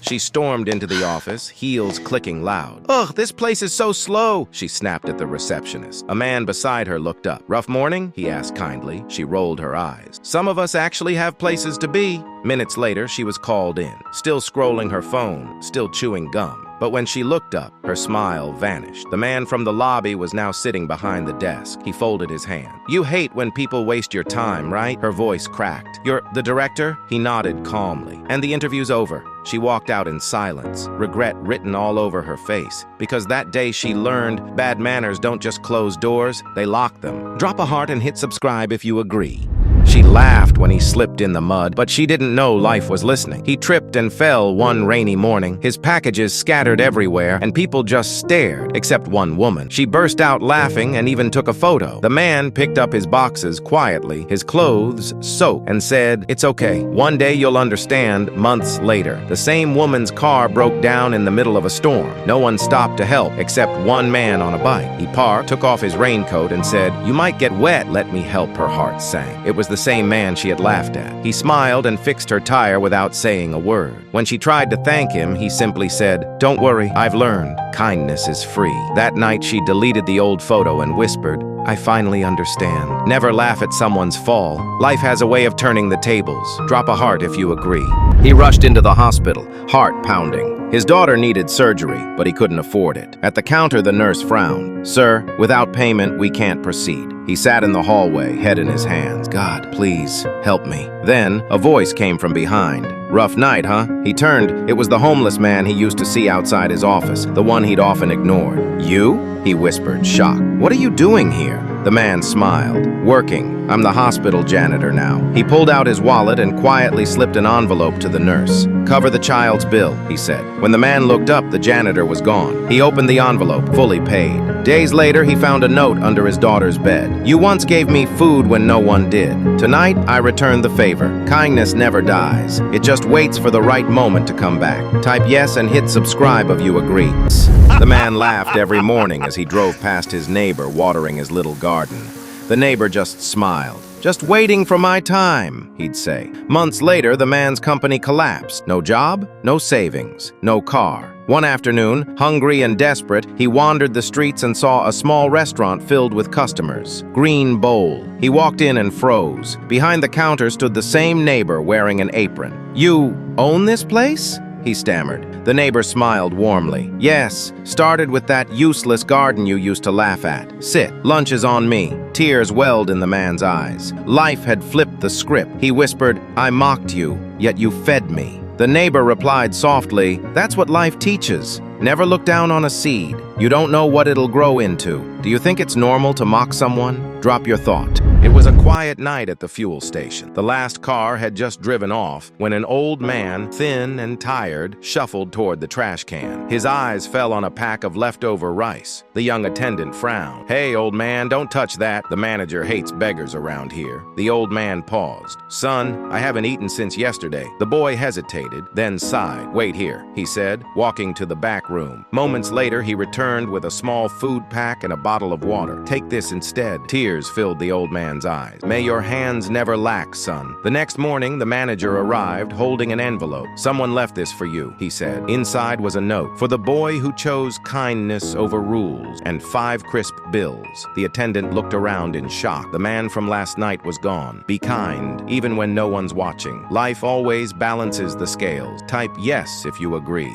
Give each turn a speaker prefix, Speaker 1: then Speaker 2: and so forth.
Speaker 1: She stormed into the office, heels clicking loud. "Ugh, this place is so slow," she snapped at the receptionist. A man beside her looked up. "Rough morning?" he asked kindly. She rolled her eyes. "Some of us actually have places to be." Minutes later, she was called in, still scrolling her phone, still chewing gum. But when she looked up, her smile vanished. The man from the lobby was now sitting behind the desk. He folded his hand. "You hate when people waste your time, right?" Her voice cracked. "You're the director?" He nodded calmly. "And the interview's over." She walked out in silence, regret written all over her face, because that day she learned bad manners don't just close doors, they lock them. Drop a heart and hit subscribe if you agree. She laughed when he slipped in the mud, but she didn't know life was listening. He tripped and fell one rainy morning, his packages scattered everywhere, and people just stared, except one woman. She burst out laughing and even took a photo. The man picked up his boxes quietly, his clothes soaked, and said, "It's okay. One day you'll understand." Months later, the same woman's car broke down in the middle of a storm. No one stopped to help, except one man on a bike. He parked, took off his raincoat, and said, "You might get wet. Let me help." Her heart sank. It was the same man she had laughed at. He smiled and fixed her tire without saying a word. When she tried to thank him, he simply said, "Don't worry, I've learned. Kindness is free." That night, she deleted the old photo and whispered, "I finally understand. Never laugh at someone's fall. Life has a way of turning the tables. Drop a heart if you agree." He rushed into the hospital, heart pounding. His daughter needed surgery, but he couldn't afford it. At the counter, the nurse frowned. "Sir, without payment, we can't proceed." He sat in the hallway, head in his hands. "God, please, help me." Then, a voice came from behind. "Rough night, huh?" He turned. It was the homeless man he used to see outside his office, the one he'd often ignored. "You?" he whispered, shocked. "What are you doing here?" The man smiled. "Working. I'm the hospital janitor now." He pulled out his wallet and quietly slipped an envelope to the nurse. "Cover the child's bill," he said. When the man looked up, the janitor was gone. He opened the envelope, fully paid. Days later, he found a note under his daughter's bed. "You once gave me food when no one did. Tonight, I return the favor. Kindness never dies. It just waits for the right moment to come back. Type yes and hit subscribe if you agree." The man laughed every morning as he drove past his neighbor watering his little garden. The neighbor just smiled. "Just waiting for my time," he'd say. Months later, the man's company collapsed. No job, no savings, no car. One afternoon, hungry and desperate, he wandered the streets and saw a small restaurant filled with customers. Green Bowl. He walked in and froze. Behind the counter stood the same neighbor wearing an apron. "You own this place?" he stammered. The neighbor smiled warmly. "Yes, started with that useless garden you used to laugh at. Sit, lunch is on me." Tears welled in the man's eyes. Life had flipped the script. He whispered, "I mocked you, yet you fed me." The neighbor replied softly, "That's what life teaches. Never look down on a seed. You don't know what it'll grow into. Do you think it's normal to mock someone? Drop your thought." It was a quiet night at the fuel station. The last car had just driven off when an old man, thin and tired, shuffled toward the trash can. His eyes fell on a pack of leftover rice. The young attendant frowned. "Hey, old man, don't touch that. The manager hates beggars around here." The old man paused. "Son, I haven't eaten since yesterday." The boy hesitated, then sighed. "Wait here," he said, walking to the back room. Moments later, he returned with a small food pack and a bottle of water. "Take this instead." Tears filled the old man's eyes. "May your hands never lack, son." The next morning, the manager arrived, holding an envelope. "Someone left this for you," he said. Inside was a note. "For the boy who chose kindness over rules," and 5 crisp bills. The attendant looked around in shock. The man from last night was gone. Be kind, even when no one's watching. Life always balances the scales. Type yes if you agree.